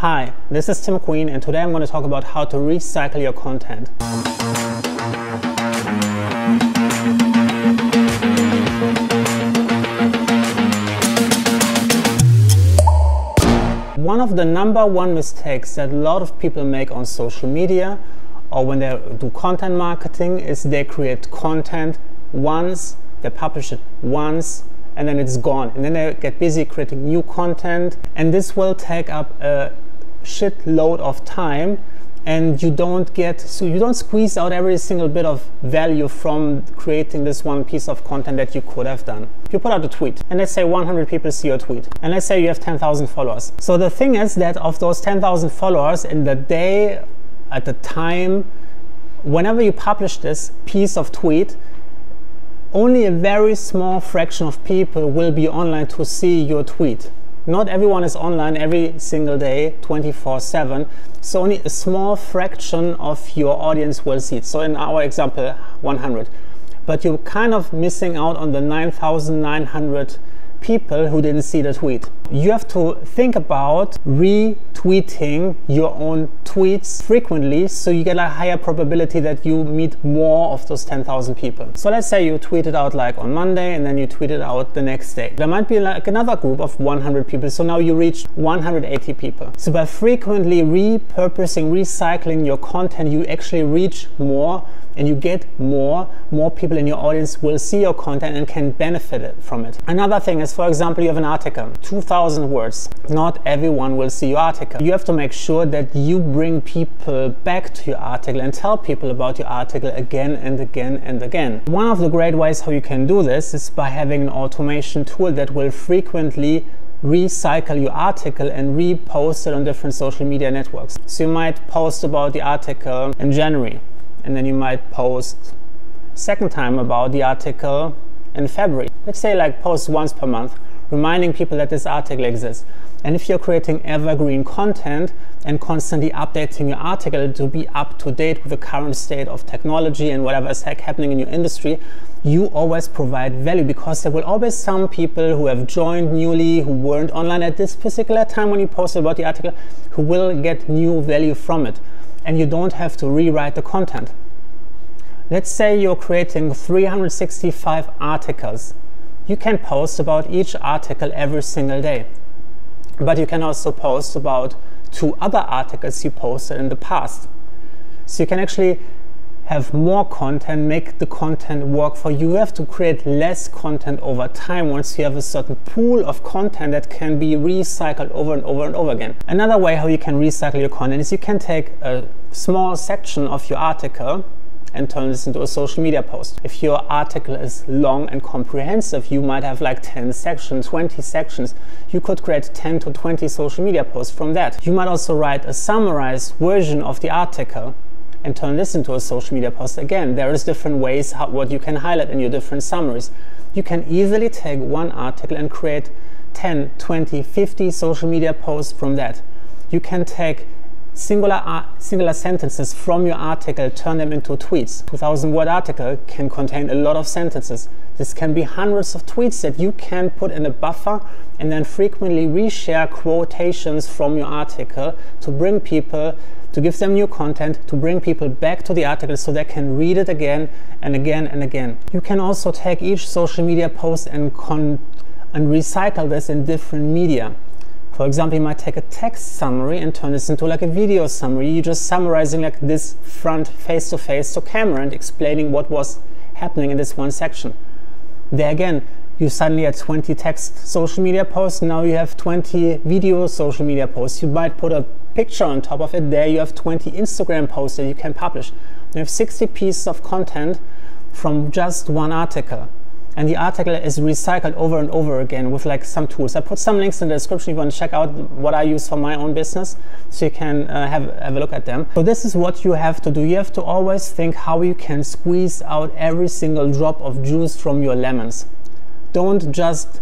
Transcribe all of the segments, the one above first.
Hi, this is Tim Queen, and today I'm going to talk about how to recycle your content. One of the #1 mistakes that a lot of people make on social media or when they do content marketing is they create content once, they publish it once, and then it's gone. And then they get busy creating new content, and this will take up a shitload of time, and you don't squeeze out every single bit of value from creating this one piece of content that you could have done. You put out a tweet, and let's say 100 people see your tweet, and let's say you have 10,000 followers. So the thing is that of those 10,000 followers, in the day, at the time, whenever you publish this piece of tweet, only a very small fraction of people will be online to see your tweet. Not everyone is online every single day, 24/7, so only a small fraction of your audience will see it. So in our example, 100. But you're kind of missing out on the 9,900 people who didn't see the tweet. You have to think about retweeting your own tweets frequently, so you get a higher probability that you meet more of those 10,000 people. So let's say you tweet it out like on Monday, and then you tweet it out the next day. There might be like another group of 100 people, so now you reach 180 people. So by frequently repurposing, recycling your content, you actually reach more, and you get more people in your audience will see your content and can benefit from it. Another thing is, for example, you have an article, 2,000 words. Not everyone will see your article. You have to make sure that you bring people back to your article and tell people about your article again and again and again. One of the great ways how you can do this is by having an automation tool that will frequently recycle your article and repost it on different social media networks. So you might post about the article in January, and then you might post second time about the article in February. Let's say like post once per month, reminding people that this article exists. And if you're creating evergreen content and constantly updating your article to be up to date with the current state of technology and whatever is happening in your industry, you always provide value, because there will always some people who have joined newly, who weren't online at this particular time when you posted about the article, who will get new value from it. And you don't have to rewrite the content. Let's say you're creating 365 articles. You can post about each article every single day. But you can also post about 2 other articles you posted in the past. So you can actually have more content, make the content work for you. You have to create less content over time once you have a certain pool of content that can be recycled over and over and over again. Another way how you can recycle your content is you can take a small section of your article and turn this into a social media post. If your article is long and comprehensive, you might have like 10 sections, 20 sections. You could create 10 to 20 social media posts from that. You might also write a summarized version of the article and turn this into a social media post. Again, there is different ways what you can highlight in your different summaries. You can easily take one article and create 10, 20, 50 social media posts from that. You can take singular sentences from your article, turn them into tweets. 2,000 word article can contain a lot of sentences. This can be hundreds of tweets that you can put in a buffer and then frequently reshare quotations from your article to bring people, to give them new content, to bring people back to the article so they can read it again and again and again. You can also take each social media post and recycle this in different media. For example, you might take a text summary and turn this into like a video summary. You're just summarizing like this front face-to-face to camera and explaining what was happening in this one section. There again, you suddenly had 20 text social media posts. Now you have 20 video social media posts. You might put a picture on top of it. There you have 20 Instagram posts that you can publish. You have 60 pieces of content from just one article. And the article is recycled over and over again with like some tools. I put some links in the description if you want to check out what I use for my own business, so you can have a look at them. So this is what you have to do. You have to always think how you can squeeze out every single drop of juice from your lemons. Don't just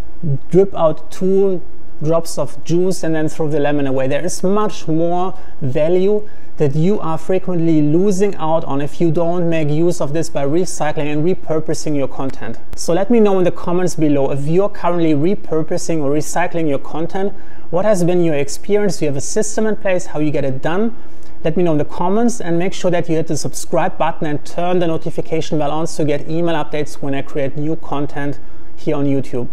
drip out 2 drops of juice and then throw the lemon away. There is much more value that you are frequently losing out on if you don't make use of this by recycling and repurposing your content. So let me know in the comments below if you're currently repurposing or recycling your content. What has been your experience? Do you have a system in place how you get it done? Let me know in the comments, and make sure that you hit the subscribe button and turn the notification bell on so you get email updates when I create new content here on YouTube.